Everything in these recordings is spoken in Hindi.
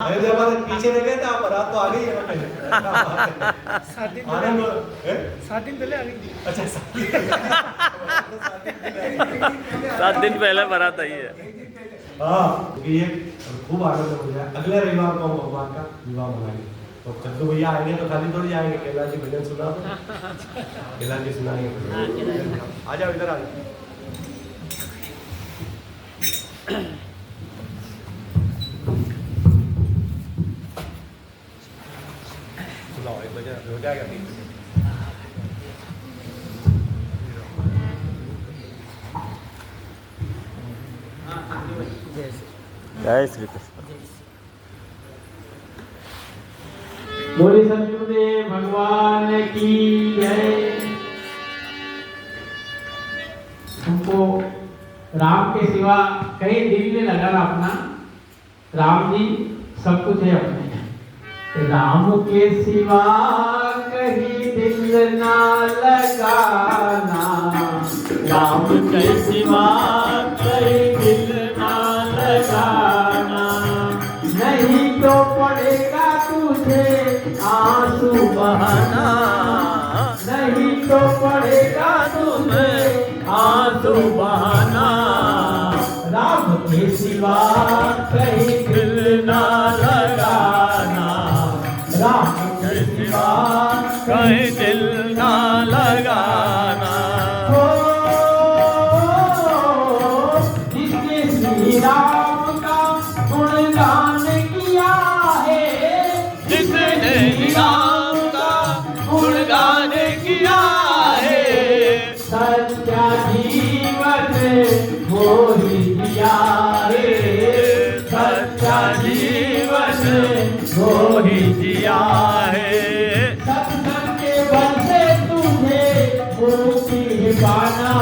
अरे जब हमारे पीछे रह गए थे आप रात तो आ गई है ना पहले 7 दिन पहले आ गई। अच्छा 7 दिन पहले बारात आई है। हाँ क्योंकि ये खूब आनंद हो गया। अगले रविवार को हम भगवान का विवाह मनाएंगे तो चंदू भैया आएंगे तो खाली थोड़ी आएंगे, कैलाश जी भजन सुना दो, कैलाश जी सुनाएंगे। आ जाओ इधर आ जाओ। सुनाओ एक बजे हो जाएगा। जय श्री कृष्ण। बोले सतगुरुदेव भगवान की जय। हमको राम के सिवा कहीं दिल नहीं लगा ना अपना। राम जी सब कुछ है अपने। राम के सिवा कहीं दिल ना लगाना, राम के सिवा कहीं दिल ना लगाना, नहीं तो पड़ेगा तुझे आंसू बहाना, नहीं तो पड़ेगा तुझे आंसू बहाना। राम के सिवा कहीं दिल ना लगाना, राम के सिवा कहीं दिल ना लगाना। हो जिसने श्री राम का गुणगान किया है, जिसने राम का गुणगान किया है, सच्चा जीवन वो ही दिया है, सच्चा जीवन वो ही जिया है। सत्संग के बल से तुझे मुक्ति पाना,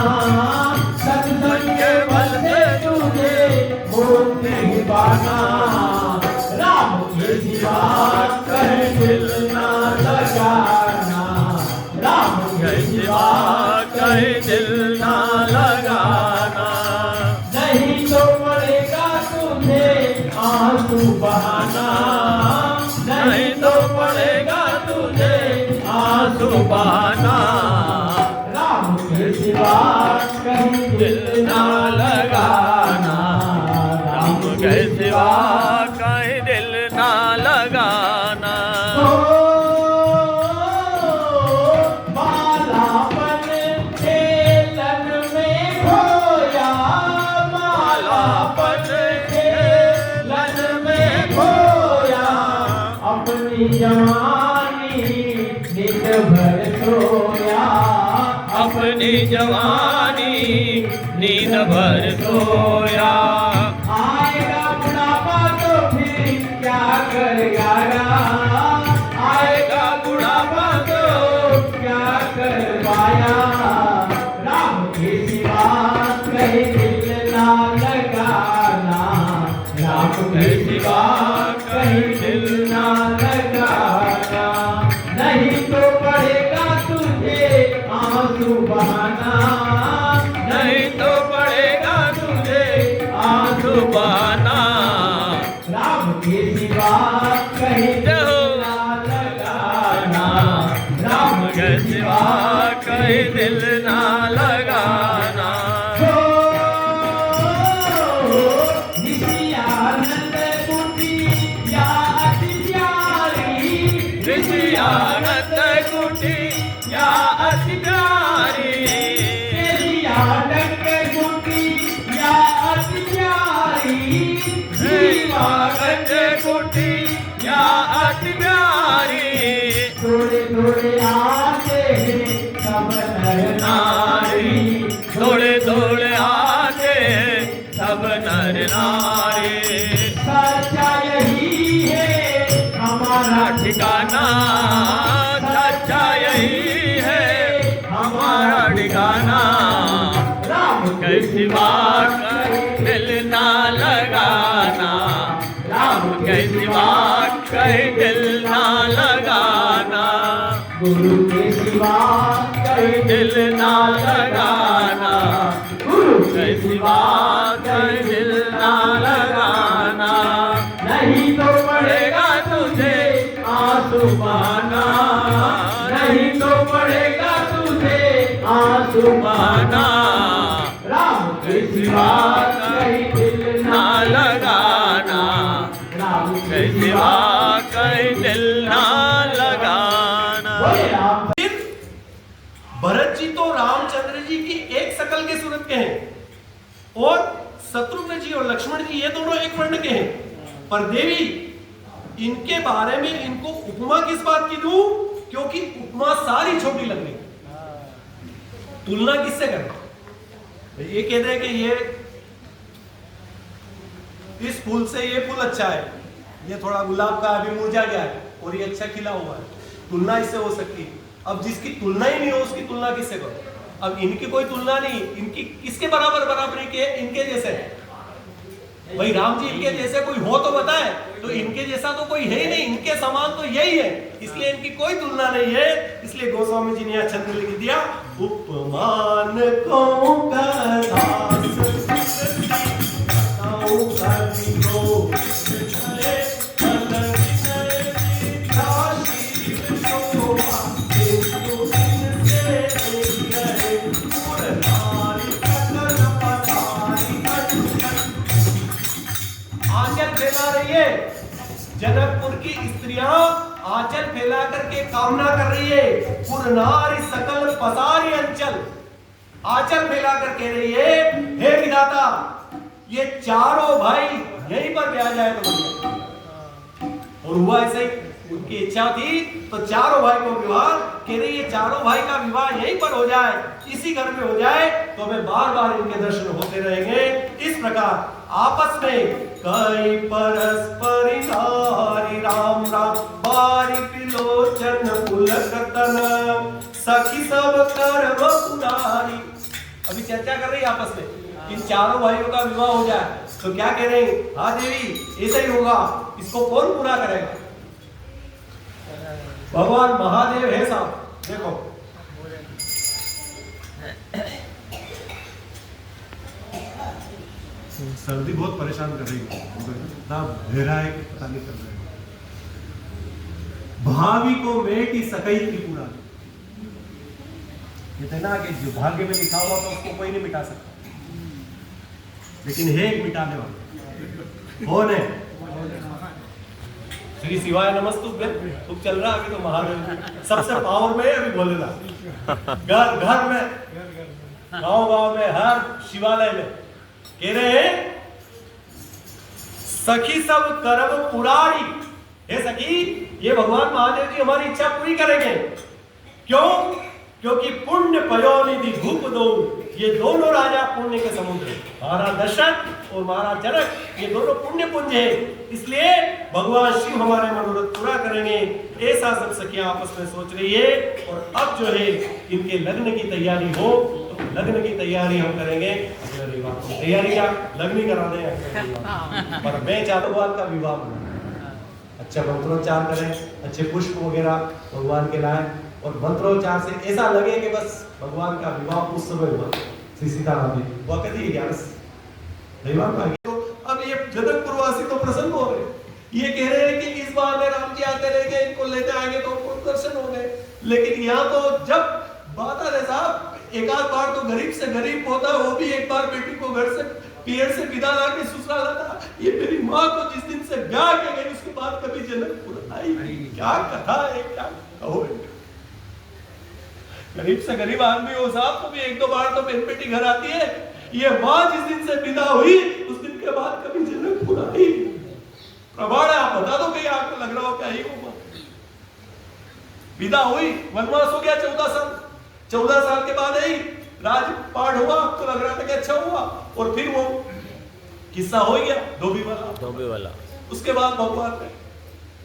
सत्संग के बल से तुझे मुक्ति पाना। राम के सिवा कहीं दिल ना लगाना, राम के सिवा कहीं दिल ना लगाना, नहीं तो पड़ेगा तुझे आंसू बहाना, नहीं तो पड़ेगा तुझे आंसू बहाना। राम के सिवा कहीं दिल ना लगाना, राम के सिवा कहीं दिल ना लगाना। ओ बालापन खेलन में खोया, बालापन खेलन में खोया, अपनी जवानी नित भर सोया, अपनी जवानी नींद भर सोया। आएगा बुढ़ापा तो फिर क्या करेगा राम, आएगा बुढ़ापा तो क्या कर पाया। राम के सिवा कहीं दिल ना लगाना, राम के सिवा कहीं दिल ना लगाना, नहीं तो पड़ेगा तुझे आंसू बहाना, नहीं तो पड़ेगा तुझे आंसू बहाना। राम के सिवा कहीं दिल ना लगाना, राम के सिवा कहीं दिल ना लगाना। हो नित्यानंद कुटिया अति प्यारी, ऋषियानंद कुटिया अति प्यारी, नित्यानंद कुटिया अति प्यारी, जीवागंज कुटिया अति प्यारी। थोड़े थोड़े आते हैं सब नर नारी, थोड़े थोड़े आते हैं सब नर नारी। सच्चा यही है हमारा ठिकाना, सच्चा यही है हमारा ठिकाना। राम के सिवा कहीं दिल ना लगाना, राम के सिवा कहीं दिल ना लगाना, गुरु के सिवा कहीं दिल ना लगाना, गुरु के सिवा कहीं दिल ना लगाना। नहीं तो पड़े आंसू बहाना, नहीं तो पड़ेगा तुझे आंसू बहाना। राम के सिवा कहीं दिल ना लगाना, राम के कहीं सिवा कहीं दिल ना लगाना। बोले राम। भरत जी तो रामचंद्र जी की एक शकल के सूरत के हैं और शत्रुघ्न जी और लक्ष्मण जी ये दोनों एक वर्ण के हैं, पर देवी इनके बारे में इनको उपमा किस बात की दूं? क्योंकि उपमा सारी छोटी लग रही, तुलना किससे करें? ये कहते हैं कि ये इस फूल से ये फूल अच्छा है, ये थोड़ा गुलाब का अभी मुरझा गया है और ये अच्छा खिला हुआ है, तुलना इससे हो सकती है। अब जिसकी तुलना ही नहीं हो उसकी तुलना किससे करो? अब इनकी कोई तुलना नहीं, इनकी किसके बराबर बराबरी के? इनके जैसे। भाई राम जी इनके जैसे कोई हो तो बताए, तो इनके जैसा तो कोई है ही नहीं, इनके समान तो यही है, इसलिए इनकी कोई तुलना नहीं है। इसलिए गोस्वामी जी ने यह छंद लिख दिया, उपमान को फैला रही है। जनकपुर की स्त्रियां आंचल फैला करके कामना कर रही है, पुरनारी सकल पसारी अंचल, आंचल फैला कर कह रही है, हे विधाता ये चारों भाई यहीं पर ब्याह जाए तो बढ़िया। और हुआ ऐसे ही, उनकी इच्छा थी तो चारों भाई को विवाह कह रही है, चारों भाई का विवाह यहीं पर हो जाए, इसी घर में हो जाए तो हमें बार बार इनके दर्शन होते रहेंगे। इस प्रकार आपस में कई परस्पर नारी राम राम बारी पिलोचन पुलकतन सखी सब कर्म पुरारी। अभी चर्चा कर रही है आपस में, इन चारों भाइयों का विवाह हो जाए तो क्या कह रहे हैं? हाँ देवी ऐसा ही होगा, इसको कौन पूरा करेगा? भगवान महादेव है साहब। देखो सर्दी बहुत परेशान कर रही है, इतना घेरा है कि पता नहीं चल रहा है। भावी को मेटी सकई त्रिपुरा, कहते ना कि जो भाग्य में लिखा हुआ तो उसको कोई नहीं मिटा सकता, लेकिन है एक मिटाने वाला। कौन है? श्री शिवाय नमस्तुभ्यं। तुम चल रहा अभी तो महादेव सबसे पावर में अभी बोलेगा। घर घर में, गांव गांव में, हर शिवालय में कह रहे हैं, सखी सब कर्म पुरारी। हे सखी, ये भगवान महादेव जी हमारी इच्छा पूरी करेंगे। क्यों? क्योंकि पुण्य पयोनिधि भूप दो, ये दोनों राजा पुण्य के समुद्र, महाराज दशरथ और महाराज जनक, ये दोनों पुण्य पुंज है, इसलिए भगवान शिव हमारे मनोरथ पूरा करेंगे। ऐसा सब सखियां आपस में सोच रही है। और अब जो है इनके लग्न की तैयारी हो, तो लग्न की तैयारी हम करेंगे अगले रविवार को। तैयारी क्या? लग्न ही करा दें, पर मैं चाहता भगवान का विवाह करूं, अच्छा मंत्रोच्चार करें, अच्छे पुष्प वगैरह भगवान के लाए, और मंत्रोच्चार से ऐसा लगे कि बस भगवान का विवाह उस समय हुआ। श्री सीताराम जी वो कहती है 11 तो अब ये जनकपुरवासी तो प्रसन्न हो गए, ये कह रहे हैं कि इस बार में राम जी आते रहेंगे, इनको लेते आएंगे तो उनको दर्शन हो गए। लेकिन यहाँ तो जब बात आ रहे साहब, एक आध बार तो गरीब से गरीब होता, वो भी एक बार बेटी को घर से पीर से विदा ला के ससुराल लाता। ये मेरी माँ को जिस दिन से ब्याह के गई उसके बाद कभी जनकपुर आई। क्या कथा है, क्या कहो। गरीब से गरीब आदमी हो साहब तो भी एक दो बार तो बहन बेटी घर आती है। ये माँ जिस दिन से विदा हुई उस दिन के बाद कभी जनकपुर आई। प्रमाण है, आप बता दो कहीं आपको लग रहा हो क्या ही होगा। विदा हुई, वनवास हो गया 14 साल, 14 साल के बाद आई, राजपाट हुआ, तो लग रहा था कि अच्छा हुआ, और फिर वो किस्सा हो गया धोबी वाला। उसके बाद भगवान ने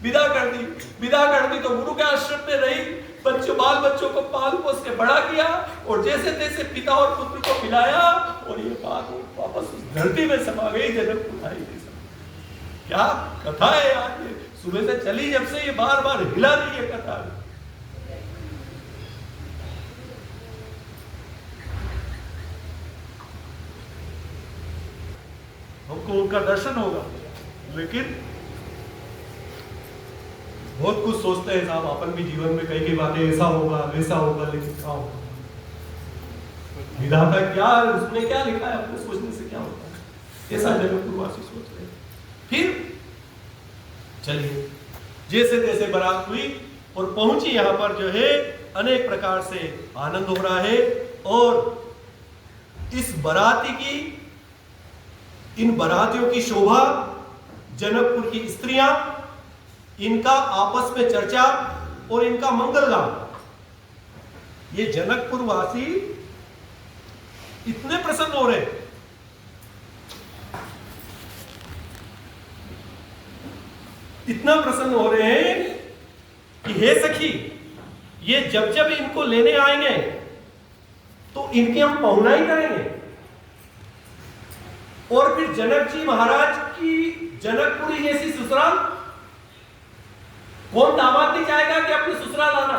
विदा कर दी तो गुरु के आश्रम में रही, बाल बच्चों को पाल पोस के बड़ा किया, और जैसे तैसे पिता और पुत्र को मिलाया, और ये बात वापस उस धरती में समा गई जनकपुर आई। क्या कथा है यार, ये सुबह से चली जब से ये बार बार हिला रही है कथा। हमको उनका दर्शन होगा, लेकिन बहुत कुछ सोचते हैं साहब अपन भी जीवन में कई बातें, ऐसा होगा वैसा होगा, लेकिन क्या होगा? विधाता क्या, उसने क्या लिखा है, अपने सोचने से क्या होता है? ऐसा जनकपुरवासी सोच रहे। फिर चलिए, जैसे तैसे बारात हुई और पहुंची यहाँ पर जो है अनेक प्रकार से आनंद हो रहा है। और इस बाराती की, इन बारातियों की शोभा, जनकपुर की स्त्रियां, इनका आपस में चर्चा और इनका मंगल गान, ये जनकपुर वासी इतने प्रसन्न हो रहे, इतना प्रसन्न हो रहे हैं कि हे सखी, ये जब जब इनको लेने आएंगे तो इनके हम पहुनाई करेंगे। और फिर जनक जी महाराज की जनकपुरी जैसी ससुराल, कौन दामाद नहीं चाहेगा कि अपनी ससुराल आना?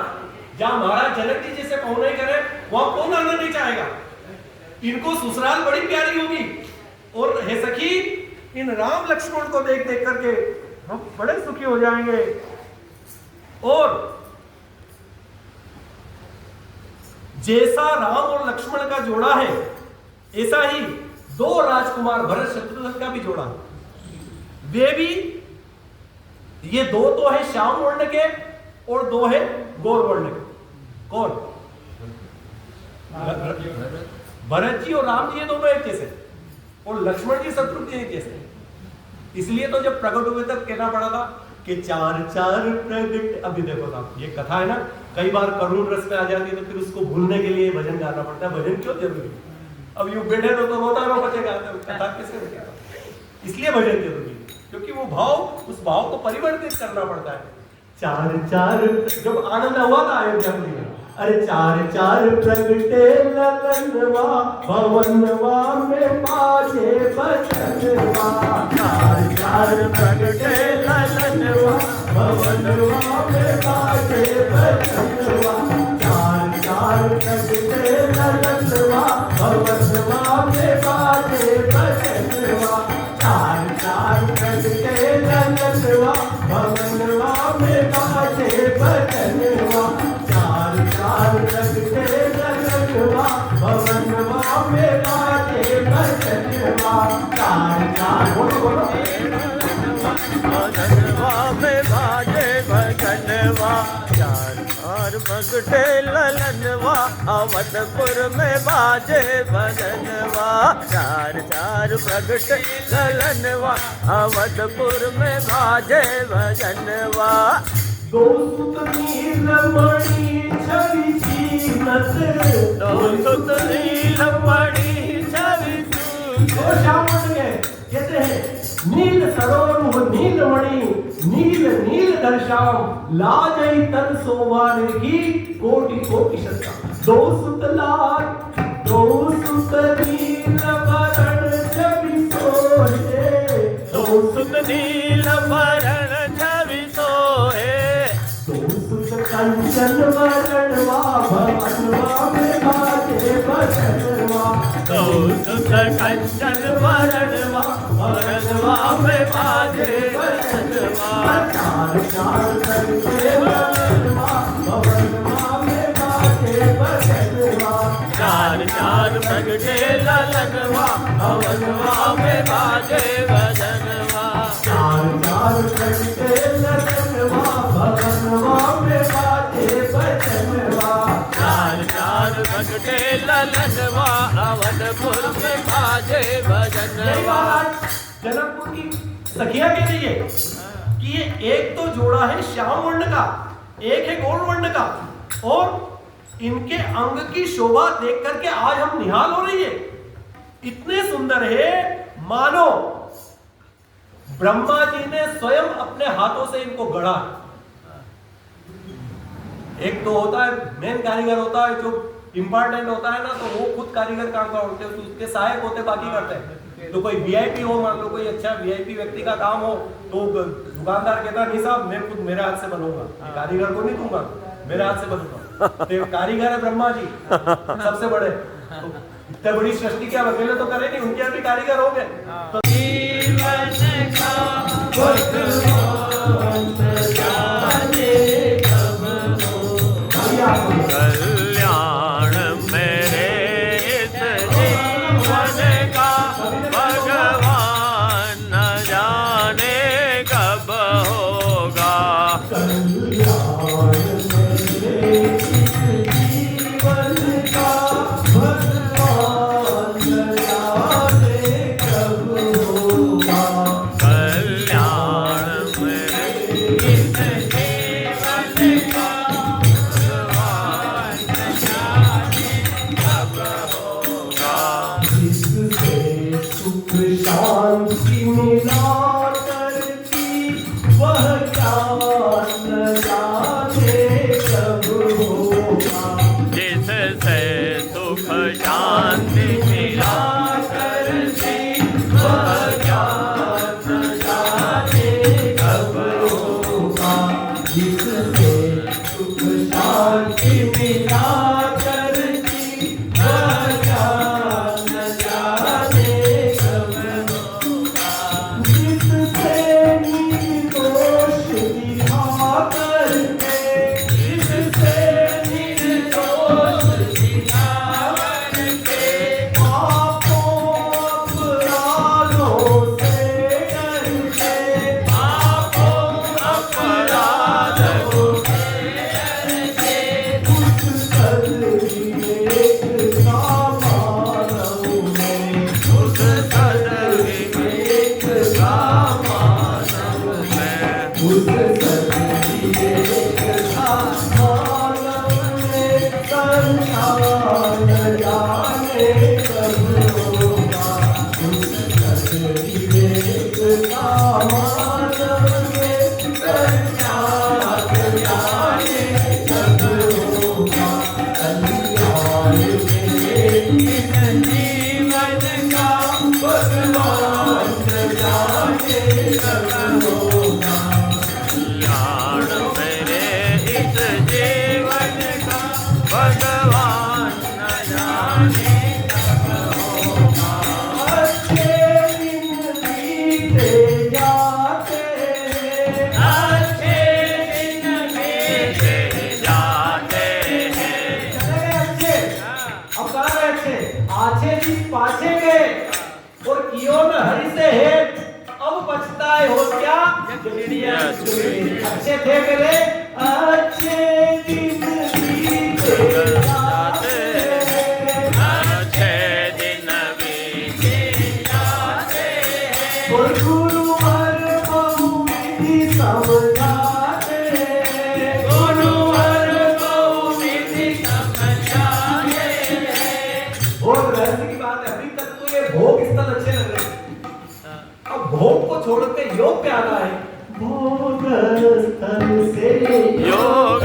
जहां महाराज जनक जी जैसे पहुनाई करे वहां कौन आना नहीं चाहेगा? इनको ससुराल बड़ी प्यारी होगी। और हे सखी, इन राम लक्ष्मण को देख देख करके हम बड़े सुखी हो जाएंगे। और जैसा राम और लक्ष्मण का जोड़ा है, ऐसा ही दो राजकुमार भरत शत्रुघ्न का भी जोड़ा है। वे भी, ये दो तो है श्याम वर्ण के और दो है गौर वर्ण के। कौन? भरत जी और राम जी, ये दोनों एक जैसे, और लक्ष्मण जी शत्रुघ्न जी एक जैसे। इसलिए तो जब प्रकट हुए तब कहना पड़ा था कि चार चार प्रगट। अभी देखो साहब, ये कथा है ना, कई बार करुण रस में आ जाती है तो फिर उसको भूलने के लिए भजन गाना पड़ता है। भजन क्यों जरूरी? अब यूं बैठे तो रोता रो बचेगा, कथा कैसे बचेगा? इसलिए भजन जरूरी है, क्योंकि वो भाव, उस भाव को परिवर्तित करना पड़ता है। चार चार, जब आनंद हुआ था अयोध्या में, अरे चार चार प्रगटे ललनवा, भवनवा में बाजे बचनवा। चार चार प्रगटे ललनवा, भवनवा में बाजे बचनवा। चार चार प्रगटे ललनवा, भवनवा में बाजे बचनवा। चार चार प्रगटे ललनवा, भवनवा में बाजे बचनवा। चार चार प्रगटे ललनवा, भवनवा में बाजे बचनवा। चार चार, बोलो बोलो, भवनवा में बाजे भजनवा। चार चार प्रगटे ललनवा, अवधपुर में बाजे भजनवा। चार चार प्रगटे ललनवा, अवधपुर में बाजे भजनवा। दो सुत नीलमणि छवि जीनत, दो सुत नीलमणि छवि दो श्याम के कहते हैं, नील सरोवर नीलमणि, नील नील दर्शाम, लाजई तन सोवान की कोटि कोटि शतका। दो सुत लाल, दो सुत नीलवरण छवि सोहे, दो सुत नीलवरण छवि सोहे। दो सुत कंचन वरणवा, भवनवा में बाजे बचनवा। दो सुत कंचन वरणवा, भवनवा में बाजे बचनवा। चार चार प्रगटे ललनवा, भवनवा में बाजे बचनवा। चार चार प्रगटे ललनवा, भवनवा में बाजे भजनवा। चार चार प्रगटे ललनवा, भवनवा में बाजे बचनवा। चार चार प्रगटे ललनवा, अवधपुर में बाजे यही भजनवा। बात जनकपुर की सखिया कह रही है कि ये एक तो जोड़ा है श्याम वर्ण का, एक है गौर वर्ण का, और इनके अंग की शोभा देख करके आज हम निहाल हो रही है। इतने सुंदर है, मानो ब्रह्मा जी ने स्वयं अपने हाथों से इनको गढ़ा। एक तो होता है मेन कारीगर होता है, जो इंपॉर्टेंट होता है ना, तो वो खुद कारीगर काम करते हैं, उसके सहायक होते, बाकी करते हैं। तो कोई वीआईपी हो, मान लो कोई अच्छा वीआईपी व्यक्ति का काम हो, तो दुकानदार कहता नहीं साहब मैं खुद मेरे हाथ से बनूंगा, कारीगर को नहीं दूंगा, मेरे हाथ से बनूंगा। तो कारीगर है ब्रह्मा जी सबसे बड़े, तो इतने बड़ी सृष्टि के अकेले तो करे नहीं, उनके यहाँ भी कारीगर हो गए। तो जीवन का होगा। कल्याण मेरे जीवन का भगवान जाने कब होगा। कल्याण मेरे इस जीवन का भगवान जाने कब होगा। जिससे सुख शांति मिला करती वह ज्ञान जाने कब होगा। जिससे सुख शांति मिला करती वह ज्ञान जाने कब होगा। जिससे सुख शांति मिला करती वह ज्ञान जाने कब होगा। जिससे निर्दोष दिखा करके जिससे निर्दोष दिखा करके पापों अपराधों से डरके पापों अपराधों उस सदविवेक का मानव में उस सदविवेक का मानव में उस सदविवेक का मानव में कल्याण जाने कब होगा। उस सदविवेक का मानव में कल्याण जाने कब होगा। कल्याण मेरे इस जीवन का भगवान जाने कब होगा। कल्याण मेरे इस जीवन का भगवान न जाने कब होगा। अच्छे दिन बीते जाते हैं। अच्छे दिन बीते जाते हैं। चले गए अच्छे, अब कहाँ गए अच्छे? आछे दिन पाछे गए और कियो न हरि से हेत अब पछताए हो क्या। अच्छे थे मेरे अच्छे दिन बीते जाते हैं। अच्छे दिन बीते जाते हैं। और गुरु हर बहुविधि समझाते हैं। गुरु हर बहुविधि समझाते हैं। और रहस्य की बात है, अभी तक तो ये भोग स्थल अच्छे लग रहे हैं। अब भोग को छोड़ के योग पे आना है। भोग स्थल से योग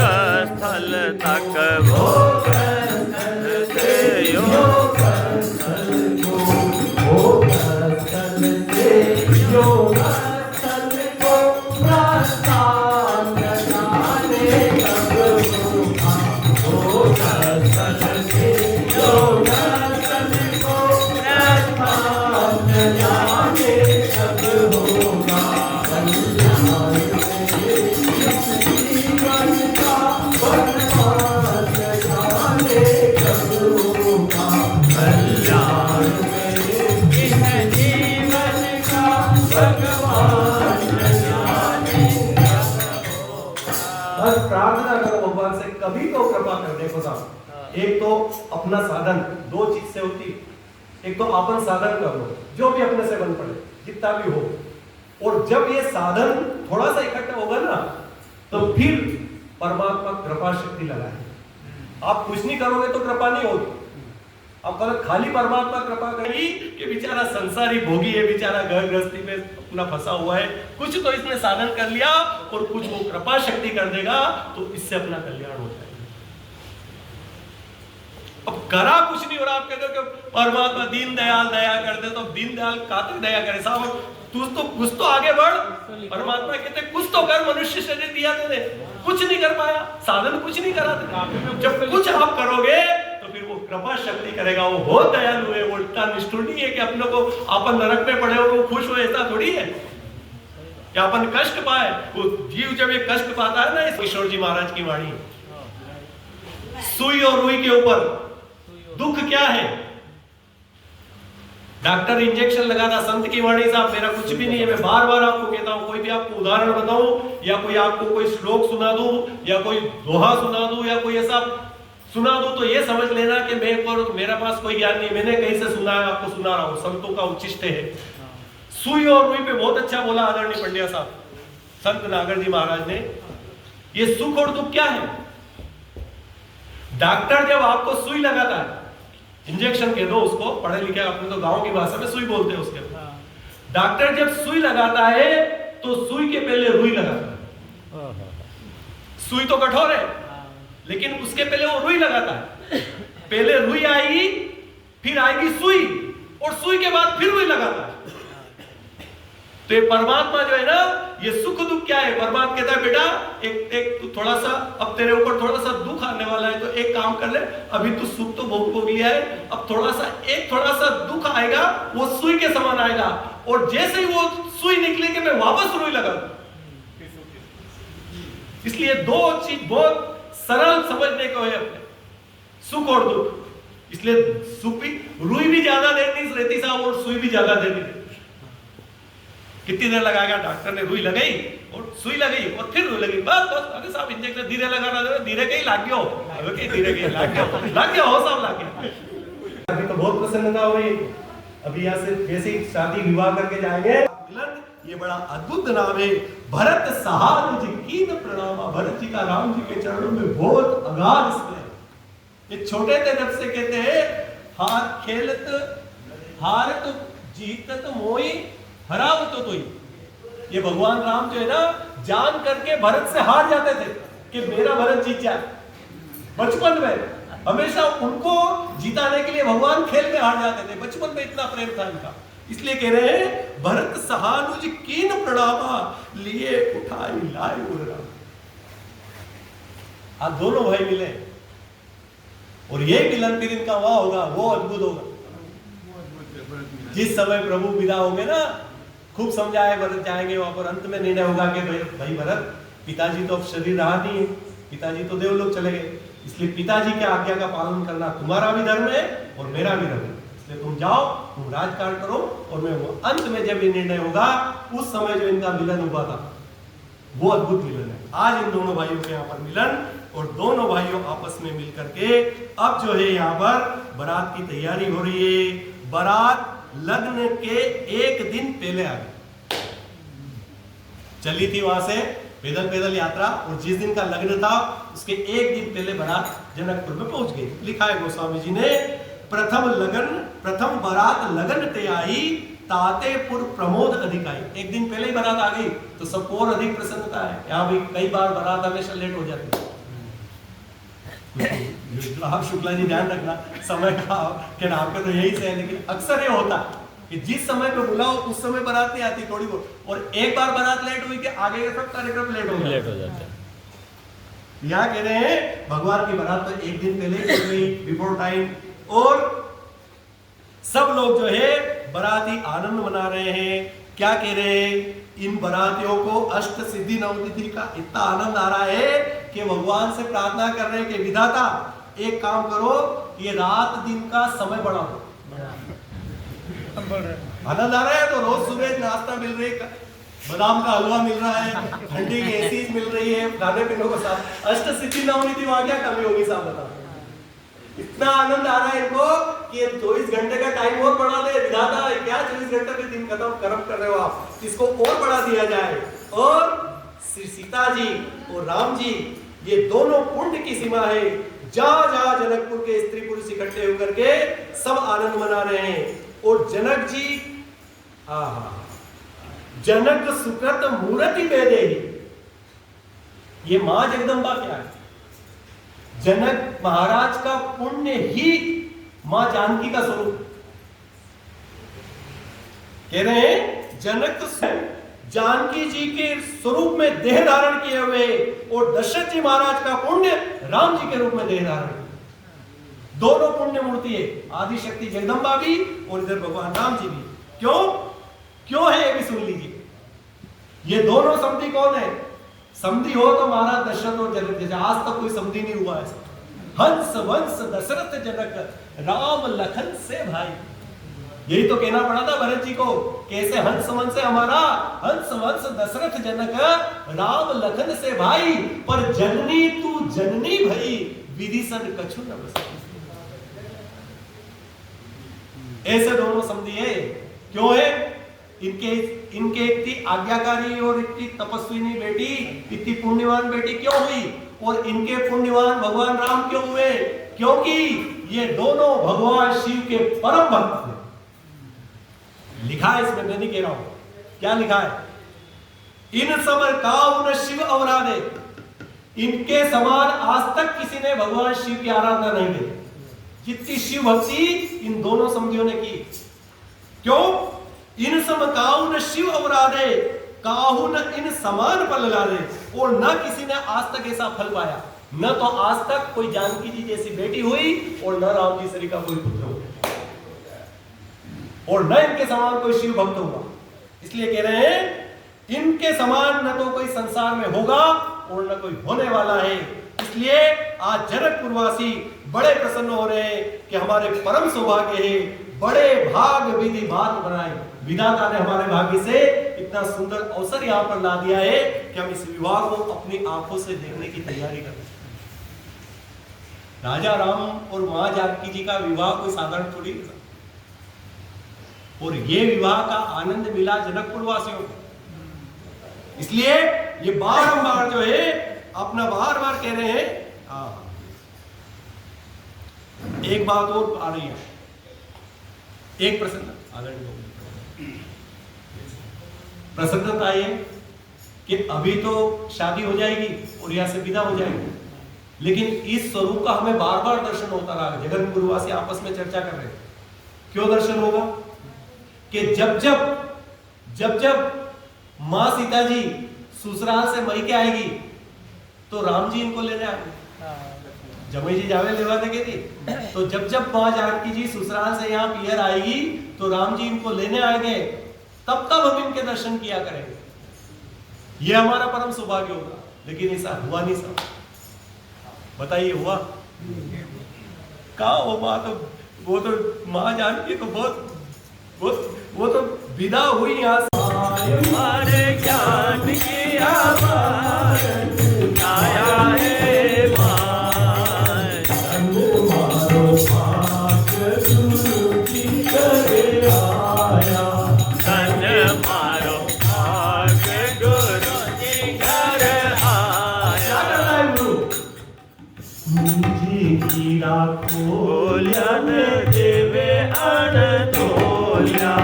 स्थल तक भोग स्थल से योग स्थल को भोग स्थल से योग स्थल को प्रस्थान जाने कब होगा। भोग स्थल से योग स्थल को प्रस्थान जाने कब होगा। कल्याण मेरे इस जीवन का भगवान जाने कब होगा। कल्याण मेरे इस जीवन का भगवान जाने कब होगा। बस प्रार्थना करो भगवान से, कभी तो कृपा कर देखो साहब। एक तो अपना साधन, दो चीज से होती। एक तो अपन साधन करो जो भी अपने से बन पड़े जितना भी हो, और जब ये साधन थोड़ा सा इकट्ठा होगा ना तो फिर परमात्मा कृपा शक्ति लगाए। आप कुछ नहीं करोगे तो कृपा नहीं होगी। अब कल खाली परमात्मा कृपा करेगी कि बेचारा संसारी भोगी है, बेचारा घर गृहस्थी में अपना फंसा हुआ है, कुछ तो इसने साधन कर लिया और कुछ वो कृपा शक्ति कर देगा तो इससे अपना कल्याण हो जाएगा। अब करा कुछ नहीं हो रहा, आप कहते हो कि परमात्मा दीन दयाल दया कर दे, तो दीन दयाल कातिक दया करे साहब। तू तो कुछ तो आगे बढ़। परमात्मा कहते कुछ तो कर, मनुष्य शरीर दिया तेरे, कुछ नहीं कर पाया, साधन कुछ नहीं करा तेरे। जब कुछ आप करोगे तो फिर वो कृपा शक्ति करेगा। वो बहुत दयालु है, वो इतना निष्ठुर नहीं है कि अपने को अपन नरक में पड़े हो वो खुश हो, ऐसा थोड़ी है कि अपन कष्ट पाए। वो जीव जब ये कष्ट पाता है ना, ईश्वर जी महाराज की वाणी, सुई और रुई के ऊपर दुख क्या है? डॉक्टर इंजेक्शन लगाता, संत की वाणी साहब मेरा कुछ भी नहीं है, मैं बार बार आपको कहता हूं, कोई भी आपको उदाहरण बताऊं या कोई आपको कोई श्लोक सुना दूं या कोई दोहा सुना दूं या कोई ऐसा सुना दूं तो ये समझ लेना कि मेरा पास कोई ज्ञान नहीं, मैंने कहीं से सुना है, आपको सुना रहा हूं, संतों का उच्चिष्ट है। सुई और रुई पे बहुत अच्छा बोला आदरणीय पंड्या साहब, संत नागर जी महाराज ने। ये सुख और दुख क्या है? डॉक्टर जब आपको सुई लगाता है, इंजेक्शन कह दो उसको, पढ़े लिखे अपने तो गांव की भाषा में सुई बोलते हैं उसके। डॉक्टर जब सुई लगाता है तो सुई के पहले रुई लगाता है। सुई तो कठोर है लेकिन उसके पहले वो रुई लगाता है। पहले रुई आएगी, फिर आएगी सुई, और सुई के बाद फिर रुई लगाता है। तो ये परमात्मा जो है ना, ये सुख दुख क्या है? परमात्मा कहता है बेटा एक थोड़ा सा, अब तेरे ऊपर थोड़ा सा दुख आने वाला है तो एक काम कर ले, अभी तू सुख तो भोग लिया है, अब थोड़ा सा दुख आएगा, वो सुई के समान आएगा, और जैसे ही वो सुई निकलेगी मैं वापस रुई लगा दूं। इसलिए दो चीज बहुत सरल समझने को है अपने, सुख और दुख। इसलिए सुख भी, रुई भी ज्यादा देती रहती साहब और सुई भी ज्यादा देती। कितनी देर लगाएगा? डॉक्टर ने रुई लगाई और सुई लगाई और फिर रुई लगी, बस अरे साहब इंजेक्शन धीरे लगाना, धीरे कहीं लाग गयो, धीरे कहीं लाग गया हो साहब, लाग गया। अभी तो बहुत प्रसन्नता हो रही है। अभी यहाँ से जैसे ही शादी विवाह करके जाएंगे, ये बड़ा अद्भुत नाम है, भरत सहार जी कीन प्रणाम। भरत जी का राम जी के चरणों में बहुत अगाध स्नेह। ये छोटे थे जब से कहते हैं, हार खेलत हारत जीतत मोई हरावत तो ही। ये भगवान राम जो है ना, जान करके भरत से हार जाते थे कि मेरा भरत जीत जाए। बचपन में हमेशा उनको जिताने के लिए भगवान खेल में हार जाते थे, बचपन में इतना प्रेम था इनका। इसलिए कह रहे हैं, भरत सहानुज कीन प्रणामा, लिए उठाई लाए उड़। आज दोनों भाई मिले और ये मिलन फिर इनका वहां होगा, वो अद्भुत होगा। जिस समय प्रभु विदा होंगे ना, खूब समझाए भरत जाएंगे वहां पर, अंत में निर्णय होगा कि भाई भरत, पिताजी तो अब शरीर रहा नहीं है, पिताजी तो देवलोक चले गए, इसलिए पिताजी के आज्ञा का पालन करना तुम्हारा भी धर्म है और मेरा भी धर्म है। इसलिए तुम जाओ, तुम राजकाज करो, और मैं वो अंत में जब ये निर्णय होगा, उस समय जो इनका मिलन हुआ था वो अद्भुत मिलन है। आज इन दोनों भाइयों के यहाँ पर मिलन, और दोनों भाइयों आपस में मिल करके अब जो है यहाँ पर बारात की तैयारी हो रही है। बारात लग्न के एक दिन पहले आ गई, चली थी वहां से पैदल यात्रा, और जिस दिन का लग्न था उसके एक दिन पहले बारात जनकपुर में पहुंच गई। लिखा है गोस्वामी जी ने, प्रथम बारात लगन ते आई, तातेपुर प्रमोद अधिकाई। एक दिन पहले ही बारात आ गई तो सबको और अधिक प्रसन्नता है। यहाँ भी कई बार बारात हमेशा लेट हो जाती है। आप शुक्ला जी ध्यान रखना समय का, कि आपका तो यही से है, लेकिन अक्सर ये होता कि जिस समय पे बुलाओ उस समय बारात नहीं आती थोड़ी बहुत, और एक बार बारात लेट हुई कि आगे के सब कार्यक्रम लेट हो जाते हैं। यहाँ कह रहे हैं भगवान की बारात तो एक दिन पहले हो गई, बिफोर टाइम, और सब लोग जो है बाराती आनंद मना रहे हैं। क्या कह रहे हैं? इन बारातियों को अष्ट सिद्धि नवनिधि का इतना आनंद आ रहा है कि भगवान से प्रार्थना कर रहे हैं कि विधाता एक काम करो, ये रात दिन का समय बढ़ा दो। आनंद आ रहा है तो रोज सुबह नाश्ता मिल रही है, बादाम का हलवा मिल रहा है, ठंडी की एसी मिल रही है, खाने पीने के साथ। अष्ट सिद्धि नवनिधि वहां क्या कमी होगी साहब बताओ? इतना आनंद आ रहा है इनको कि 24 घंटे का टाइम और बढ़ा दे विधाता। क्या 24 घंटे में दिन खत्म कर्म कर रहे हो आप, इसको और बढ़ा दिया जाए। और श्री सीता जी और राम जी, ये दोनों पुण्य की सीमा है। जहां जनकपुर के स्त्री पुरुष इकट्ठे होकर के सब आनंद मना रहे हैं। और जनक जी, जनक सुकृत मूर्ति वेदे, ये मां जगदम्बा क्या है? जनक महाराज का पुण्य ही मां जानकी का स्वरूप। कह रहे हैं जनक जानकी जी के स्वरूप में देह धारण किए हुए, और दशरथ जी महाराज का पुण्य राम जी के रूप में देह धारण। दोनों पुण्य मूर्ति है, आदि शक्ति जगदम्बा भी और इधर भगवान राम जी भी। क्यों है ये भी सुन लीजिए। ये दोनों समधी कौन है? समधी हो तो महाराज दशरथ और जनक, जैसे आज तक कोई समधी नहीं हुआ ऐसा। हंस वंश दशरथ जनक, राम लखन से भाई। यही तो कहना पड़ा था भरत जी को, कैसे हंस वंश से हमारा, हंस वंश दशरथ जनक, राम लखन से भाई, पर जननी तू जननी भई, विदिशन कछु न बस। ऐसे दोनों समझिए क्यों है, इनके इतनी आज्ञाकारी और इतनी तपस्विनी बेटी, इतनी पुण्यवान बेटी क्यों हुई, और इनके पुण्यवान भगवान राम क्यों हुए, क्योंकि ये दोनों भगवान शिव के परम भक्त थे। लिखा है इसमें, मैं नहीं कह रहा हूं, क्या लिखा है, इन समर काउन शिव अवराधे, इनके समान आज तक किसी ने भगवान शिव की आराधना नहीं की, जितनी शिव भक्ति इन दोनों समझियों ने की। क्यों, इन सम काउन शिव अवराधे, काहुन इन समान फल लादे, और न किसी ने आज तक ऐसा फल पाया, न तो आज तक कोई जानकी जी जैसी बेटी हुई, और न राम जी सरी का कोई पुत्र हुआ, और न इनके समान कोई शिव भक्त होगा। इसलिए कह रहे हैं इनके समान न तो कोई संसार में होगा और न कोई होने वाला है। इसलिए आज जनकपुरवासी बड़े प्रसन्न हो रहे हैं कि हमारे परम सौभाग्य है, बड़े भाग विधि बात बनाए, विधाता ने हमारे भाग्य से इतना सुंदर अवसर यहाँ पर ला दिया है कि हम इस विवाह को अपनी आंखों से देखने की तैयारी कर रहे हैं। राजा राम और मां जानकी जी का विवाह कोई साधारण थोड़ी नहीं, और ये विवाह का आनंद मिला जनकपुर वासियों को। इसलिए ये बारंबार जो है अपना बार बार कह रहे हैं। एक बात और आ रही है, एक प्रसन्नता है कि अभी तो शादी हो जाएगी और यहां से विदा हो जाएगी, लेकिन इस स्वरूप का हमें बार बार दर्शन होता रहा। जगन्नाथपुरवासी आपस में चर्चा कर रहे हैं, क्यों दर्शन होगा, कि जब जब मां सीता जी ससुराल से मई के आएगी तो राम जी इनको लेने आएंगे। जमई जी जावे लेवा देगी थी, तो जब मां जानकी जी ससुराल से यहाँ पियर आएगी तो राम जी इनको लेने आएंगे, तब हम इनके दर्शन किया करेंगे। ये हमारा परम सौभाग्य होगा। लेकिन ऐसा हुआ नहीं सब, बताइए हुआ कहा वो बात, वो तो मां जानकी तो बहुत वो तो विदा हुई यहाँ से। हमारे ज्ञान की आवाज आया है मान, मारो भाग गुरु की करे आया, सन मारो भाग गुरु जी घर आया। मुझे गिरा खोलन देवे अणतोल्या,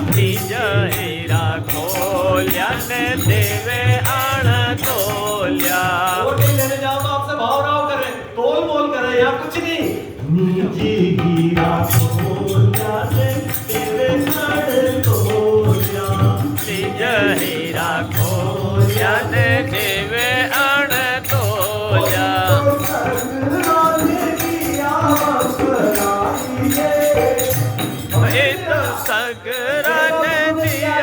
निज हीरा खोलन देवे अणतोल्या। वोटिंग लेने जाओ तो आपसे भाव राव करे, तोल मोल करे, यहाँ कुछ नहीं। मुझे गिरा खोलन देवे अणतोल्या, निज हीरा खोलन देवे अणतोल्या। सगरन दिया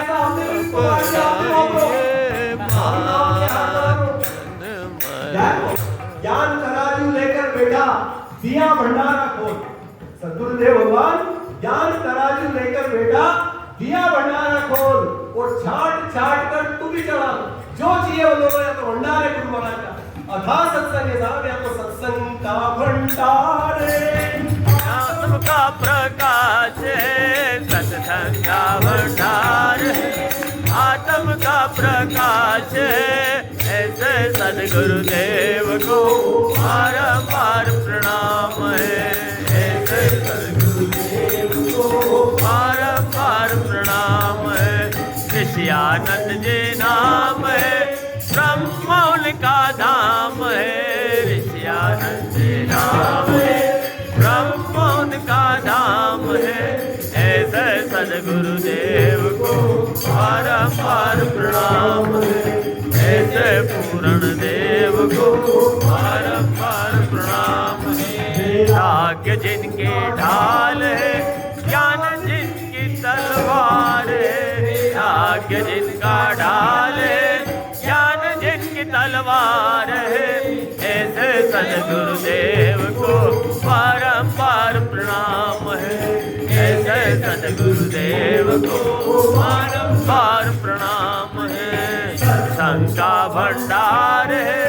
ज्ञान तराजू लेकर बैठा, दिया भंडारा खोल। सदगुरुदेव भगवान ज्ञान तराजू लेकर बैठा, दिया भंडारा खोल, और छाट छाट कर तू भी चढ़ा, जो चाहिए वो लो, या तो भंडारे गुरु महाराज का, अथा सत्संग साहब, या तो सत्संग का भंडारे। आत्म का प्रकाश है सत्संग का भंडार है, आत्म का प्रकाश है। ऐसे सदगुरुदेव को बारंबार प्रणाम है, ऐसे सदगुरुदेव को बारंबार प्रणाम है। ऋषियानंद जी नाम है, ब्रह्म उनका धाम है। ऋषियानंद जी नाम है, ब्रह्म उनका धाम है। ऐसे सदगुरुदेव को बारंबार प्रणाम है, ऐसे पूर्ण देव को बारंबार प्रणाम है। भाग्य जिनके ढाल है, ज्ञान जिनकी तलवार है। भाग्य जिनका ढाल है, ज्ञान जिनकी तलवार है। ऐसे सदगुरुदेव को बारंबार प्रणाम है, ऐसे सदगुरुदेव को बारंबार प्रणाम है। सत्संग का भंडार है,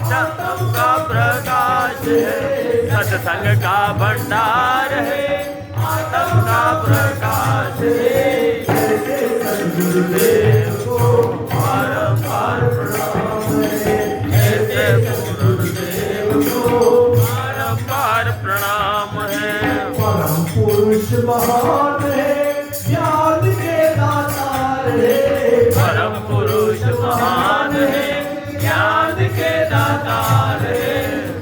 सत्संग का प्रकाश है, सत्संग का भंडार है, आत्म का प्रकाश है। ऐसे सदगुरुदेव को बारंबार प्रणाम है, ऐसे गुरुदेव को बारंबार प्रणाम है। परम पुरुष महान है, ज्ञान के दातार है। परम पुरुष महान है, ज्ञान के दातार है।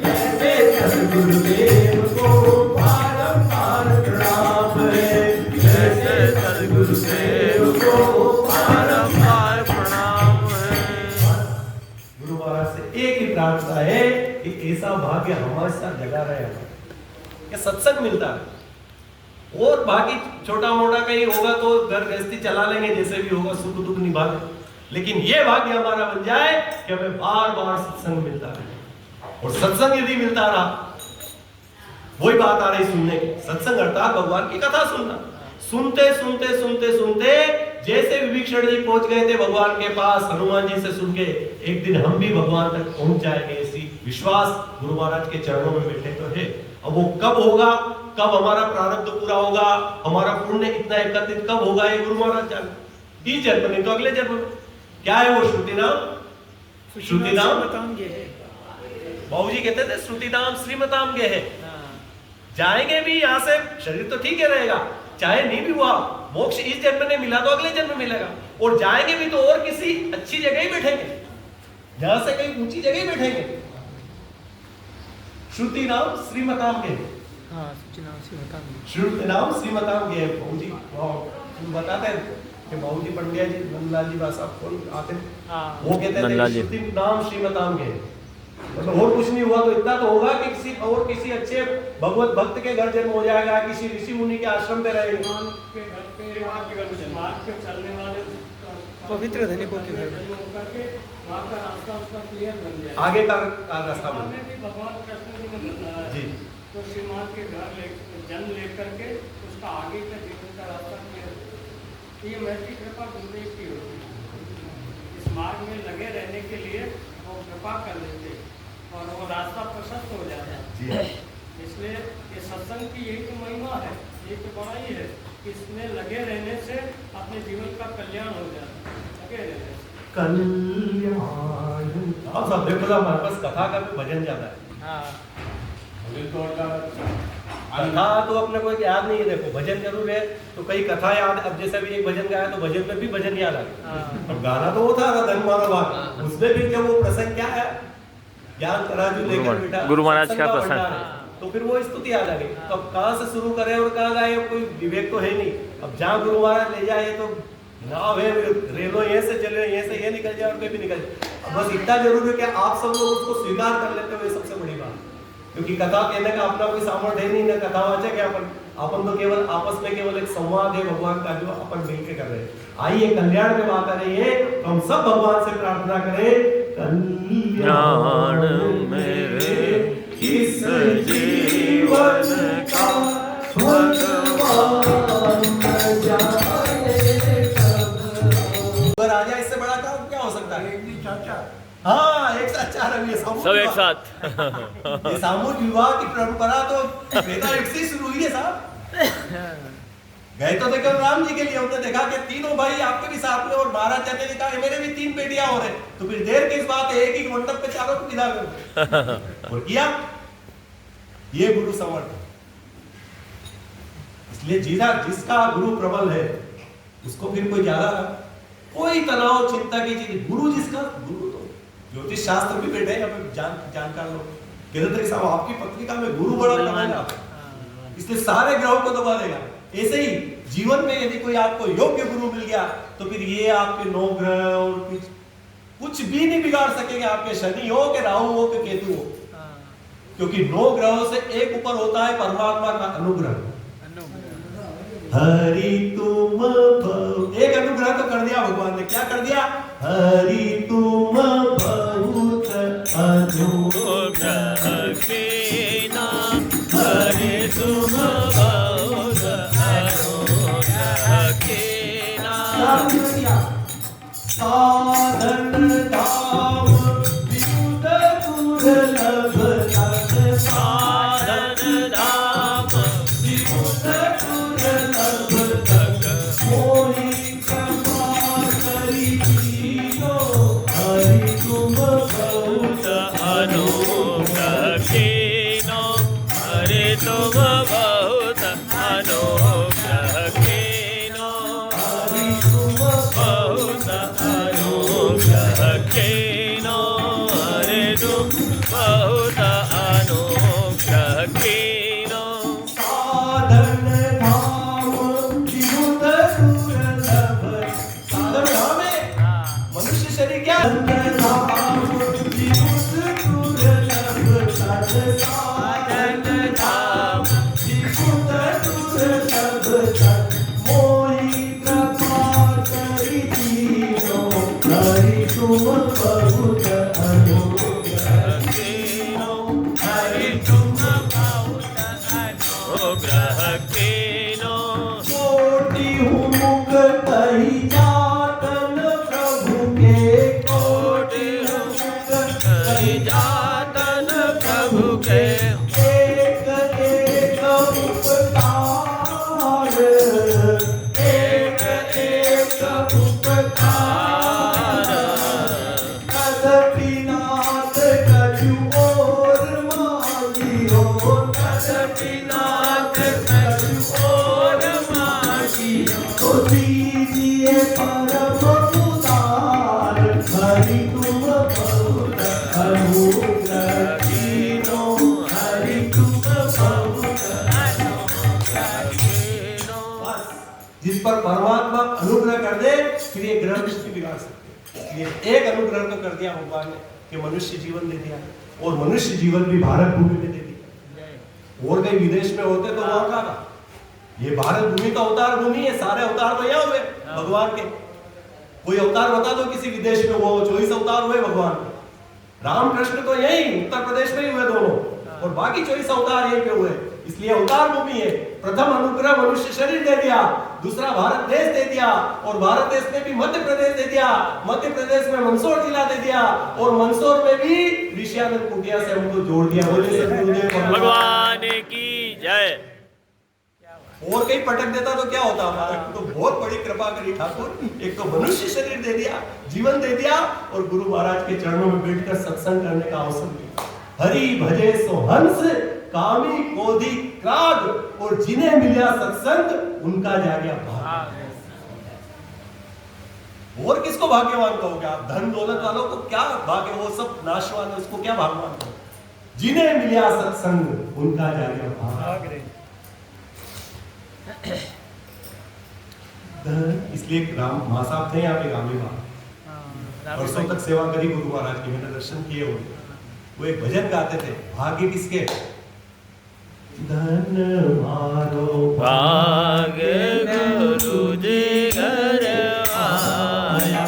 ऐसे सदगुरुदेव को बारंबार प्रणाम है, ऐसे सदगुरुदेव को बारंबार प्रणाम है। गुरु महाराज से एक ही प्रार्थना है कि ऐसा भाग्य हमारे साथ जगा रहे हैं, कि सत्संग मिलता है। और बाकी छोटा मोटा कहीं होगा तो घर गृहस्थी चला लेंगे, जैसे भी होगा सुख दुख निभा लेंगे, लेकिन ये भाग्य हमारा बन जाए कि हमें बार बार सत्संग मिलता रहे। और सत्संग यदि मिलता रहा, वही बात आ रही सुनने की, सत्संग अर्थात भगवान की कथा सुनना। सुनते सुनते सुनते सुनते जैसे विभीषण जी पहुंच गए थे भगवान के पास हनुमान जी से सुन के, एक दिन हम भी भगवान तक पहुंच जाएंगे, ऐसी विश्वास गुरु महाराज के चरणों में बैठे तो है। अब वो कब होगा, कब हमारा प्रारब्ध पूरा होगा, हमारा पुण्य इतना एकत्रित कब होगा, ये गुरु महाराज जाने। इस जन्म नहीं तो अगले जन्म में। क्या है वो श्रुति नाम? श्रुति नाम बाबू जी कहते थे श्रुति नाम श्रीमताम गे है। जाएंगे भी यहाँ से, शरीर तो ठीक है रहेगा, चाहे नहीं भी हुआ मोक्ष इस जन्म में मिला तो अगले जन्म में मिलेगा। और जाएंगे भी तो और किसी अच्छी जगह ही बैठेंगे, जहां से कहीं ऊंची जगह ही बैठेंगे। श्रुति नाम श्रीमताम गे, श्रुति नाम श्रीमताम गे। बाबू जी बताते हैं कि बाबू जी पंड्या जी नंदलाल जी साहब कौन आते हैं, वो कहते थे श्रुति नाम श्रीमताम गे, मतलब और कुछ नहीं हुआ तो इतना तो होगा कि किसी अच्छे भगवत भक्त के घर जन्म हो जाएगा, किसी ऋषि मुनि के आश्रम पे रहेंगे, पवित्र धनिकों के घर आगे का रास्ता भगवान कृष्ण जी तो श्रीमान के घर जन्म लेकर के उसका आगे का जीवन का रास्ता क्लियर। ये महर्षि कृपा गुरुदेव की होती है। इस मार्ग में लगे रहने के लिए वो कृपा कर देते और वो रास्ता प्रशस्त हो जाता है। इसलिए ये सत्संग की यही तो महिमा है, ये तो बड़ाई है कि इसमें लगे रहने से अपने जीवन का कल्याण हो जाता है। लगे रहने से कल्याण। आप सब देखो हमारे पास कथा का भी भजन ज्यादा है। कथा तो अपने को याद नहीं है, देखो भजन जरूर है तो कई कथा याद। अब जैसे भी एक भजन गाया तो भजन में भी भजन याद आ गया। अब गाना तो वो था धन मारो बात, उसमें भी जब वो प्रसंग क्या है, ज्ञान तराजू लेकर बेटा गुरु महाराज का भंडार प्रसंग है, तो फिर वो स्तुति याद आ गई। तो अब कहाँ से शुरू करें और कहाँ गाए, कोई विवेक तो है नहीं। अब जहाँ गुरु महाराज ले जाए तो नाव है, रेलो ये से चले, ये से ये निकल जाए और कोई भी निकल जाए। अब बस इतना जरूर है कि आप सब लोग उसको स्वीकार कर लेते हो, ये सबसे बड़ी बात। क्योंकि कथा कहने का अपना कोई सामर्थ्य है नहीं, ना कथावाचक है अपन तो केवल आपस में केवल एक संवाद है भगवान का जो अपन मिलकर कर रहे हैं। आइए कल्याण में बात आ रही है तो हम सब भगवान से प्रार्थना करें, कल्याण मेरे इस जीवन का अगर आ जाए, इससे बड़ा काम क्या हो सकता है? हाँ, एक साथ चार अभी सब एक साथ। ये सामूहिक विवाह की परंपरा तो वेदायुग से शुरू हुई है साहब। गए तो थे केवल राम जी के लिए, हमने देखा कि तीनों भाई आपके भी साथ में, और महाराज जाते ने कहा मेरे भी 3 बेटियां हो रहे, तो फिर देर किस बात है, एक ही मंडप पे चारों को विदा करो। और किया, ये गुरु समर्थ। इसलिए जिसका गुरु प्रबल है उसको फिर कोई ज्यादा कोई तनाव चिंता की चीज। गुरु जिसका, गुरु तो ज्योतिष शास्त्र भी बैठे यहाँ पे जानकार लोग कहते थे साहब आपकी पत्रिका में गुरु बड़ा दबाएगा, इसलिए सारे ग्रहों को दबा देगा। ऐसे ही जीवन में यदि कोई आपको योग्य गुरु मिल गया तो फिर ये आपके 9 ग्रह और कुछ भी नहीं बिगाड़ सकेंगे। आपके शनि हो कि राहु हो कि केतु हो, क्योंकि 9 ग्रहों से एक ऊपर होता है परमात्मा का अनुग्रह। हरि तुम एक अनुग्रह तो कर दिया भगवान ने, क्या कर दिया? हरि तुम बहुत अनुग्रह कीना, हरि तुम बहुत अनुग्रह दुर्लभ तत साधन धाम विमुख दुर्लभ तत मोहि कृपा करि दीनो हरि तुम बहुत अनुग्रह कीनो हरे तुम बहुत अनुग्रह कीनो हरि तुम बहुत अनुग्रह कीनो हरे तुम बहुत अनुग्रह कीनो साधन धाम विमुख दुर्लभ साधन धाम है मनुष्य शरीर क्या है? धाम विमुख दुर्लभ तत साधन धाम विमुख दुर्लभ तत मोहि कृपा करि दीनो हरि तुम बहुत अनुग्रह कीनो हरि तुम बहुत अनुग्रह कीनो कोटि मुख कहि जातन प्रभु के कोटि मुख कहि जातन प्रभु के एक एक उपकार एक एक उपकार कदपि नाथ कछु और मांगियो कदपि नाथ कछु और मांगियो तो दीजिए परम उदार हरि तुम बहुत अनुग्रह कीनो हरि तुम बहुत जिस पर परमात्मा अनुग्रह कर दे फिर ये ग्रह दृष्टि बिगाड़ सकते हैं। ये एक अनुग्रह तो कर दिया भगवान ने कि मनुष्य जीवन दे दिया और मनुष्य जीवन भी भारत भूमि में दे दिया। और कहीं विदेश में होते तो वहां का ये भारत भूमि का अवतार भूमि है। सारे अवतार तो यहाँ हुए भगवान के। कोई अवतार बता दो किसी विदेश में वो 24 अवतार हुए भगवान के। रामकृष्ण तो यही उत्तर प्रदेश में ही हुए दोनों और बाकी 24 अवतार यहीं पे हुए। इसलिए अवतार भूमि है। प्रथम अनुग्रह मनुष्य शरीर दे दिया, दूसरा भारत देश दे दिया और भारत देश में भी मध्य प्रदेश दे दिया। मध्य प्रदेश में मंदसौर जिला दे दिया और मंदसौर में भी ऋषियानंद कुटिया से हमको जोड़ दिया। बोले सद्गुरुदेव भगवान की जय। और कहीं पटक देता तो क्या होता हमारा? तो बहुत बड़ी कृपा करी ठाकुर। एक तो मनुष्य शरीर दे दिया, जीवन दे दिया और गुरु महाराज के चरणों में बैठकर सत्संग करने का अवसर दिया। हरि भजे सो हंस कामी क्रोधी क्राग और जिन्हें मिला सत्संग उनका जागया भाग। और किसको भाग्यवान कहोगे आप? धन दौलत वालों को क्या भाग्य? वो सब नाशवान है, उसको क्या भाग्यवान कहोगे? जिन्हें मिला सत्संग उनका जागया भाग। इसलिए राम माँ साहब थे यहाँ पे गामी माँ वर्षों तक सेवा करी गुरु महाराज की। मैंने दर्शन किए उनके। वो एक भजन गाते थे, भाग्य किसके? धन मारो भाग्य गुरु जी घर आया,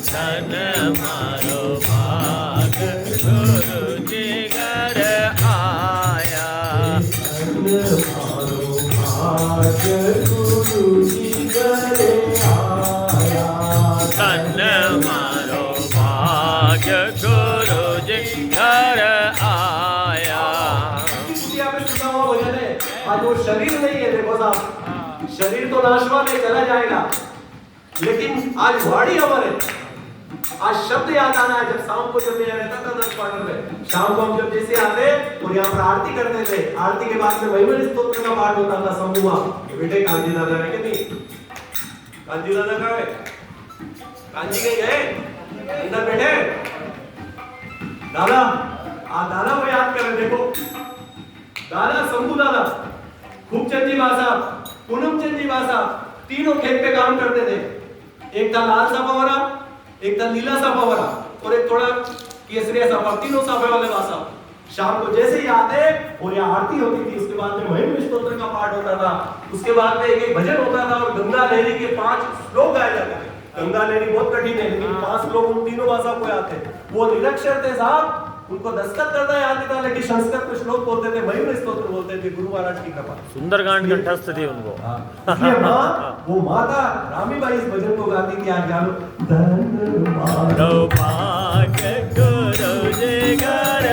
धन मारो भाग्य गुरु जी घर आया, धन मारो भाग्य गुरु जी घर आया, धन मारो भाग्य गुरु जी घर आया। आज वो शरीर नहीं है। देखो साहब, शरीर तो नाशवान है, चला जाएगा, लेकिन आज वाणी अमर है। आज शब्द याद आना है। जब शाम को जब मैं रहता था 10 क्वार्टर में, शाम को हम जब जैसे आते और यहाँ पर आरती करते थे, आरती के बाद में महिमा स्तोत्र का पाठ होता था समूह। बेटे कांजी दादा है कि नहीं? कांजी दादा कहाँ है? कांजी कहीं गए? अंदर बैठे? दादा, दादा को याद करें। देखो दादा, शंभू दादा, खूबचंद जी बासा, पूनमचंद जी बासा, तीनों खेत पे काम करते थे। एक था लाल साफा वाला, एक था नीला साफा वाला और एक थोड़ा केसरिया साफा। तीनों साफे वाले बासा शाम को जैसे ही आते और यहाँ आरती होती थी, उसके बाद में महिमा स्तोत्र का पाठ होता था, उसके बाद में एक भजन होता था और गंगा लहरी के 5 श्लोक गाए जाते थे। गंगा लहरी बहुत कठिन है, लेकिन 5 लोग उन तीनों भाषा को आते। वो निरक्षर थे साहब, उनको दस्तक करना याद नहीं था, लेकिन संस्कृत में श्लोक बोलते थे, महिमा स्तोत्र बोलते थे। गुरु महाराज की कृपा। सुंदरकांड कंठस्थ थी उनको। इसलिए माँ, वो माता रामीबाई इस भजन को गाती थी। आज जानो, धन मारो भाग्य गुरु जी घर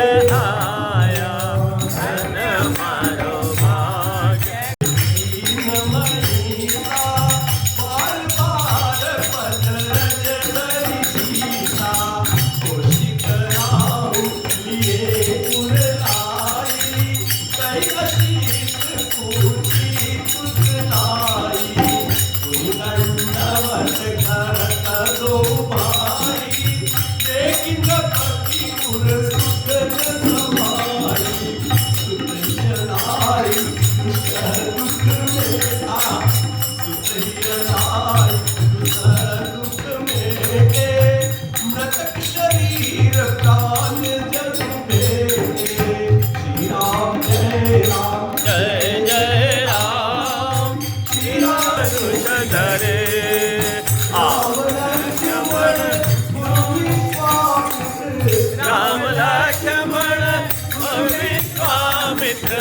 विश्वामित्र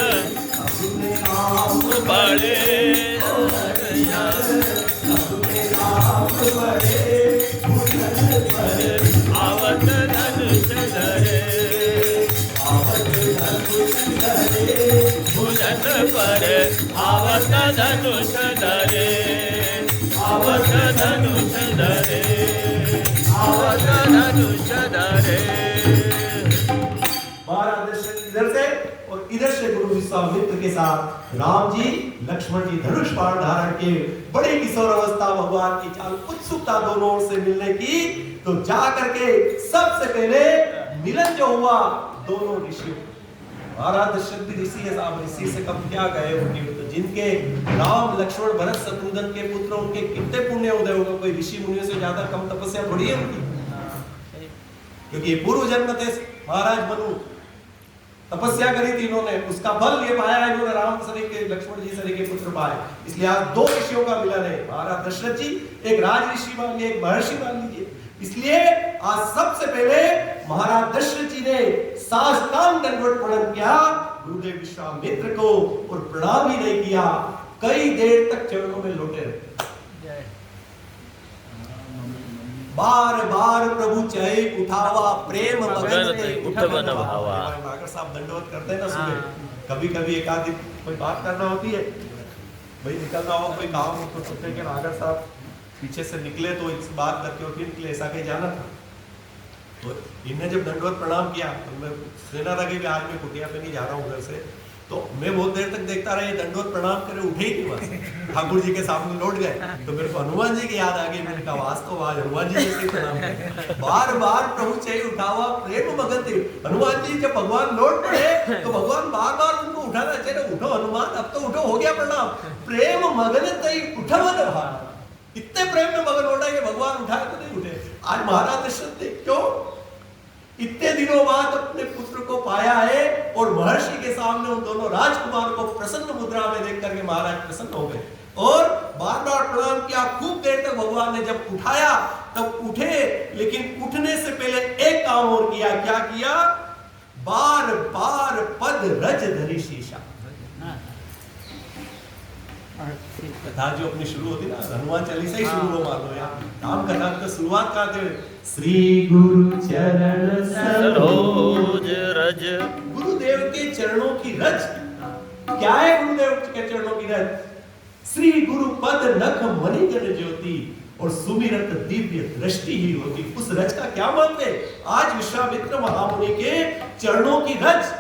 सबने नाम बड़े सबने नाम बड़े भूषण पर आवत धनुष धरे आवत धनुष धरे भुजन पर आवत धनुष धरे आवत धनुष धरे आवत धनुष धरे। महाराज दशरथ इधर से और इधर से गुरु विश्वामित्र के साथ राम जी लक्ष्मण जी धनुष बाण धारण के बड़ी किशोर अवस्था भगवान की चाल उत्सुकता दोनों ओर से मिलने की। तो जा करके सबसे पहले मिलन जो हुआ दोनों ऋषियों, महाराज दशरथ ऋषि है साहब, ऋषि से कब क्या कहे उनकी, तो जिनके राम लक्ष्मण भरत शत्रुघ्न के पुत्र उनके कितने पुण्य उदय होगा, कोई ऋषि मुनियों से ज्यादा कम तपस्या थोड़ी है उनकी, क्योंकि पूर्व जन्म थे महाराज मनु तपस्या करी थी इन्होंने, उसका फल ये पाया है इन्होंने, राम सरीखे लक्ष्मण जी सरीखे पुत्र पाए। इसलिए आज दो ऋषियों का मिलन है, महाराज दशरथ जी एक राज ऋषि मान लीजिए, एक महर्षि मान लीजिए। इसलिए आज सबसे पहले महाराज दशरथ जी ने साष्टांग दंडवत प्रणाम किया गुरुदेव विश्वामित्र को, और प्रणाम ही नहीं किया, कई देर तक चरणों में लोटे रहे। बार बार प्रभु चाहे उठावा प्रेम मगन ते उठवन भावा। नागर साहब दंडवत करते हैं ना सुबह, कभी कभी एक आधी कोई बात करना होती है, भाई निकलना हो कोई काम, तो सोचते कि नागर साहब पीछे से निकले तो इस बात करके और फिर निकले, ऐसा कहीं जाना था। तो इन्हें जब दंडवत प्रणाम किया तो मैं सेना लगे कि आज मैं कुटिया पे नहीं जा रहा हूँ घर से, तो मैं बहुत देर तक देखता रहा, दंडवत प्रणाम करे उठे ही नहीं वहां से, ठाकुर जी के सामने लौट गए। तो मेरे को हनुमान जी की याद आ गई, मैंने कहा आज तो आज हनुमान जी जैसे प्रणाम किया। बार बार प्रभु चाहिए उठावा प्रेम मगन थे। हनुमान जी जब भगवान लौट पड़े तो भगवान बार बार उनको उठाना चाहिए, उठो हनुमान अब तो उठो, हो गया प्रणाम, प्रेम मगन तई उठवन भावा। इतने प्रेम में मगन उठा कि भगवान उठाए तो नहीं उठे। आज महाराज दशरथ ने क्यों इतने दिनों बाद अपने पुत्र को पाया है, और महर्षि के सामने उन दोनों राजकुमार को प्रसन्न मुद्रा में देख करके महाराज प्रसन्न हो गए और बार बार प्रणाम किया। खूब देर तक भगवान ने जब उठाया तब उठे, लेकिन उठने से पहले एक काम और किया। क्या किया? बार बार पद रज धरी शीशा। कथा जो अपनी शुरू होती ना, हनुमान चालीसा ही शुरू हो, मान लो यार काम करना तो शुरुआत करते श्री गुरु चरण सरोज रज। गुरुदेव के चरणों की रज क्या है? गुरुदेव के चरणों की रज श्री गुरु पद नख मणिगण ज्योति और सुमिरत दिव्य दृष्टि ही होती। उस रज का क्या महत्व है? आज विश्वामित्र महामुनि के चरणों की रज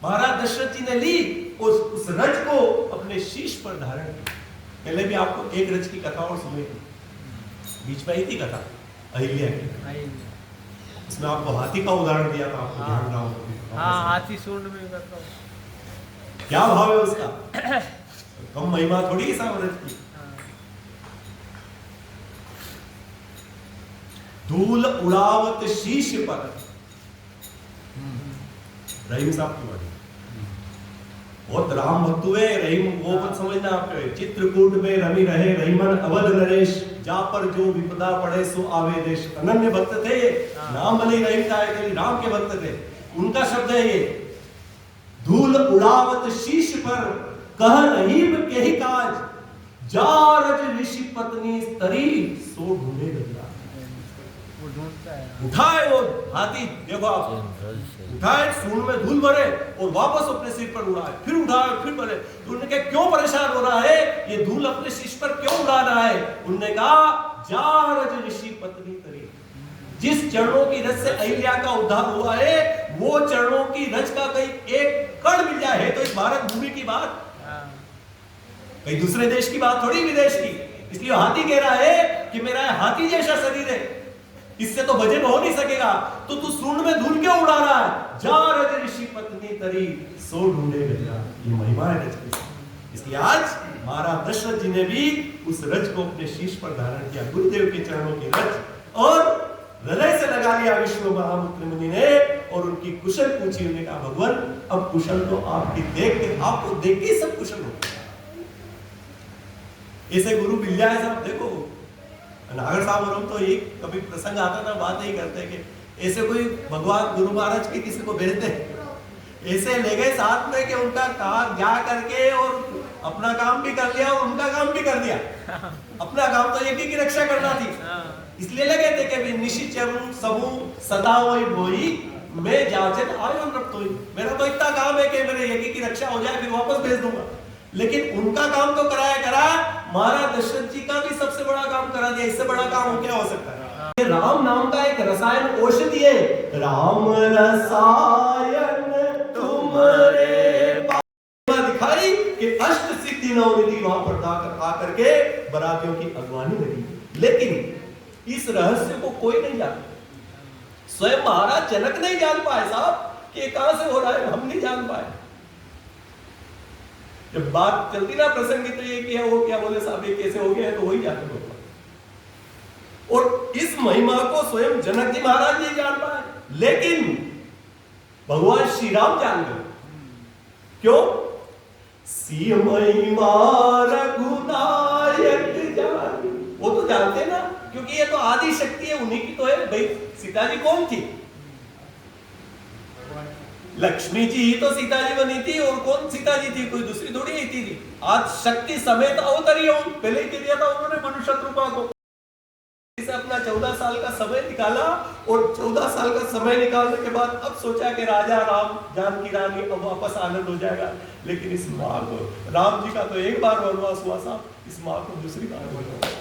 महाराज दशरथ जी ने ली, उस रज को अपने शीश पर धारण किया। पहले भी आपको एक रज की कथा और सुनी थी, बीच में ही थी कथा अहिल्या की, उसमें आपको हाथी का उदाहरण दिया था, आपको ध्यान रहा होगा। हाँ, हाथी सूंड में करता हूँ। क्या भाव है उसका? कम महिमा थोड़ी है साहब रज की। धूल उड़ावत शीश पर, रहीम साहब की बात, बहुत राम भक्त हुए। रहीम वो मत समझना आप, चित्रकूट में रवि रहे रहीमन अवध नरेश, जा पर जो विपदा पड़े सो आवे देश। अनन्य भक्त थे, नाम भले रहीम था, राम के भक्त थे। उनका शब्द है ये, धूल उड़ावत शीश पर कह रहीम के ही काज, जा रज ऋषि पत्नी तरी सो ढूंढे गंगा। वो ढूंढता है, उठाए वो हाथी, देखो आप, उठाए सूंड में धूल भरे और वापस अपने सिर पर उड़ाए, फिर उठाए फिर भरे। तो उन्होंने कहा क्यों परेशान हो रहा है, ये धूल अपने शीश पर क्यों उड़ा रहा है? उन्होंने कहा जा रज ऋषि पत्नी तरी, जिस चरणों की रज से अहिल्या का उद्धार हुआ है, वो चरणों की रज का कहीं एक कण मिल जाए। है तो इस भारत भूमि की बात, कहीं दूसरे देश की बात थोड़ी, विदेश की। इसलिए हाथी कह रहा है कि मेरा हाथी जैसा शरीर है, इससे तो भजन हो नहीं सकेगा, तो तू सूंड में धूल क्यों उड़ा रहा है? जा रज ऋषि पत्नी तरी सो ढूंढे गंगा। ये महिमा है रज की। इसलिए आज महाराज दशरथ जी ने भी उस रज को अपने शीश पर धारण किया, गुरुदेव के चरणों की रज, और हृदय से लगा लिया विष्णु महामुनि मुनि ने, और उनकी कुशल पूछी। उन्होंने कहा भगवान अब कुशल तो आपकी देख के, आपको देख के सब कुशल हो। ऐसे गुरु मिल जाए साहब, देखो नागर साहब और हम तो एक कभी प्रसंग आता था, बात ही करते हैं कि ऐसे कोई भगवान गुरु महाराज के किसी को भेजते हैं, ऐसे ले गए साथ में कि उनका काम जा करके और अपना काम भी कर लिया और उनका काम भी कर दिया। अपना काम तो यज्ञ की रक्षा करना थी, इसलिए लगे थे कि निशिचर समूह सदा वही बोई मैं जाचन आयो रक्त हुई। मेरा तो इतना काम है कि मेरे यज्ञ की रक्षा हो जाए फिर वापस भेज दूंगा। लेकिन उनका काम तो करा महाराज दशरथ जी का भी सबसे बड़ा काम करा दिया। इससे बड़ा काम क्या हो सकता है? राम नाम का एक रसायन औषधि है, राम रसायन तुमरे दिखाई कि अष्ट सिद्धि नवनिधि वहां पर आकर के बरातियों की अगवानी लगी। लेकिन इस रहस्य को कोई नहीं जानता, स्वयं महाराज जनक नहीं जान पाए साहब कि कहां से हो रहा है, हम नहीं जान पाए। जब बात चलती ना प्रसंग तो ये किया वो क्या बोले साहब ये कैसे हो गया, तो वही जानते होगा। और इस महिमा को स्वयं जनक जी महाराज नहीं जान पाए, लेकिन भगवान श्री राम जान गए। क्यों? सी महिमा रघुनायक जानी, वो तो जानते ना, क्योंकि ये तो आदि शक्ति है, उन्हीं की तो है। भाई सीता जी कौन थी? लक्ष्मी जी ही तो सीता जी बनी थी, और कौन सीता जी थी? कोई दूसरी थोड़ी ही थी। आज शक्ति समेत अवतरी है, पहले ही कह दिया था उन्होंने मनुष्य रूपा को। इसे अपना 14 साल का समय निकाला, और 14 साल का समय निकालने के बाद अब सोचा कि राजा राम जानकी रानी अब वापस आनंद हो जाएगा। लेकिन इस माँ को, राम जी का तो एक बार वनवास हुआ था, इस माँ को दूसरी बार वनवास।